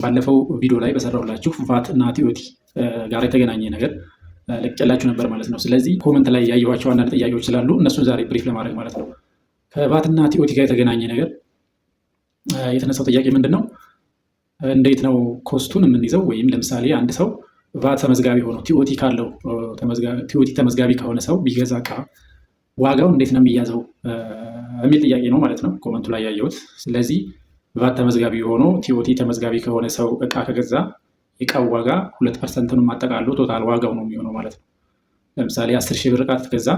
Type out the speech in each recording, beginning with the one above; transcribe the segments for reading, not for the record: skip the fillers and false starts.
ባለፈው ቪዲዮ ላይ በሰራሁላችሁ ቫት እና ቲኦቲ ጋር የተገናኘ ነገር ለቅቄላችሁ ነበር ማለት ነው። ስለዚህ ኮመንት ላይ ያየኋቸው አንዳንድ ጥያቄዎች ስላሉ እነሱን ዛሬ ብሪፍ ለማድረግ ማለት ነው። ከቫት እና ቲኦቲ ጋር የተገናኘ ነገር የተነሳው ጥያቄ ምንድን ነው? እንዴት ነው ኮስቱን የምንይዘው? ወይም ለምሳሌ አንድ ሰው ቫት ተመዝጋቢ ሆኖ ቲኦቲ ካለው ቲኦቲ ተመዝጋቢ ከሆነ ሰው ቢገዛ እቃ ዋጋው እንዴት ነው የሚያዘው የሚል ጥያቄ ነው ማለት ነው ኮመንቱ ላይ ያየሁት። ስለዚህ ቫት ተመዝጋቢ ሆኖ ቲኦቲ ተመዝጋቢ ከሆነ ሰው እቃ ከገዛ የእቃው ዋጋ 2%ን ማጠቃሎ ቶታል ዋጋው ነው የሚሆነው ማለት ነው። ለምሳሌ 10,000 ብር እቃ ከገዛ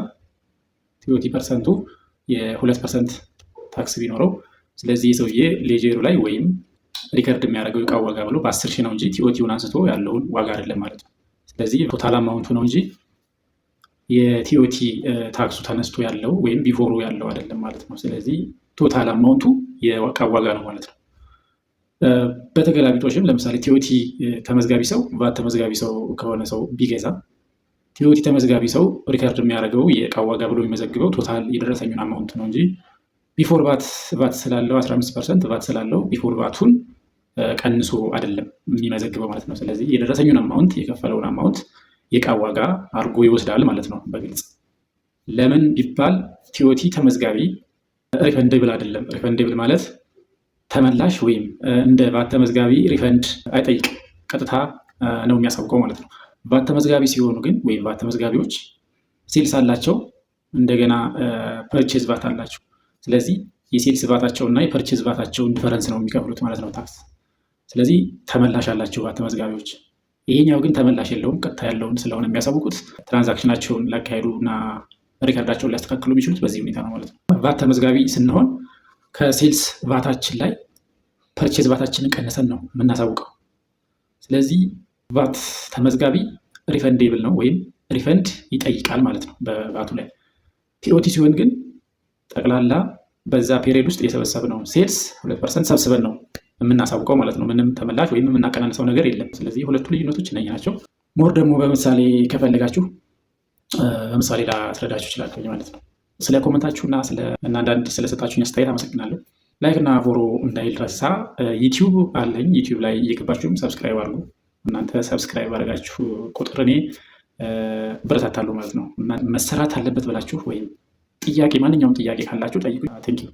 ቲኦቲ ፐርሰንቱ የ2% ታክስ ቢኖረው፣ ስለዚህ የሰውዬ ሌጀሩ ላይ ወይም ሪከርድ የሚያደርገው የእቃው ዋጋ ብሎ በ10,000 ነው እንጂ ቲኦቲውን አንስቶ ያለውን ዋጋ አይደለም ማለት ነው። ስለዚህ ቶታል አማውንቱ ነው እንጂ የቲኦቲ ታክሱ ተነስቶ ያለው ወይም ቢፎሩ ያለው አይደለም ማለት ነው። ስለዚህ ቶታል አማውንቱ የእቃው ዋጋ ነው ማለት ነው። በተገላቢጦሽም ለምሳሌ ቲኦቲ ተመዝጋቢ ሰው ቫት ተመዝጋቢ ሰው ከሆነ ሰው ቢገዛ ቲኦቲ ተመዝጋቢ ሰው ሪከርድ የሚያደርገው የእቃው ዋጋ ብሎ የሚመዘግበው ቶታል የደረሰኙን አማውንት ነው እንጂ ቢፎር ቫት ስላለው 15% ቫት ስላለው ቢፎር ቫቱን ቀንሶ አይደለም የሚመዘግበው ማለት ነው። ስለዚህ የደረሰኙን አማውንት የከፈለውን አማውንት የእቃው ዋጋ አድርጎ ይወስዳል ማለት ነው በግልጽ። ለምን ቢባል ቲኦቲ ተመዝጋቢ ሪፈንደብል አይደለም። ሪፈንደብል ማለት ተመላሽ ወይም እንደ ቫት ተመዝጋቢ ሪፈንድ አይጠይቅም፣ ቀጥታ ነው የሚያሳውቀው ማለት ነው። ቫት ተመዝጋቢ ሲሆኑ ግን ወይም ቫት ተመዝጋቢዎች ሴልስ አላቸው፣ እንደገና ፐርቼዝ ቫት አላቸው። ስለዚህ የሴልስ ቫታቸው እና የፐርቼዝ ቫታቸውን ዲፈረንስ ነው የሚከፍሉት ማለት ነው ታክስ። ስለዚህ ተመላሽ አላቸው ቫት ተመዝጋቢዎች። ይሄኛው ግን ተመላሽ የለውም፣ ቀጥታ ያለውን ስለሆነ የሚያሳውቁት ትራንዛክሽናቸውን ሊያካሄዱ እና ሪከርዳቸውን ሊያስተካክሉ የሚችሉት በዚህ ሁኔታ ነው ማለት ነው። ቫት ተመዝጋቢ ስንሆን ከሴልስ ቫታችን ላይ ፐርቼዝ ቫታችንን ቀንሰን ነው የምናሳውቀው። ስለዚህ ቫት ተመዝጋቢ ሪፈንዴብል ነው ወይም ሪፈንድ ይጠይቃል ማለት ነው በቫቱ ላይ። ቲኦቲ ሲሆን ግን ጠቅላላ በዛ ፔሪየድ ውስጥ የሰበሰብነው ሴልስ 2% ሰብስበን ነው የምናሳውቀው ማለት ነው። ምንም ተመላሽ ወይም የምናቀናንሰው ነገር የለም። ስለዚህ ሁለቱ ልዩነቶች እነኛ ናቸው። ሞር ደግሞ በምሳሌ ከፈለጋችሁ በምሳሌ ላስረዳችሁ ይችላል ማለት ነው። ስለ ኮመንታችሁና አንዳንድ ስለሰጣችሁኝ አስተያየት አመሰግናለሁ። ላይክ እና ፎሎ እንዳይረሳ። ዩቲዩብ አለኝ። ዩቲዩብ ላይ እየገባችሁም ሰብስክራይብ አድርጉ። እናንተ ሰብስክራይብ አድርጋችሁ ቁጥር እኔ በረታታለሁ ማለት ነው። መሰራት አለበት ብላችሁ ወይም ማንኛውም ጥያቄ ካላችሁ ጠይቁኝ። ቴንኪው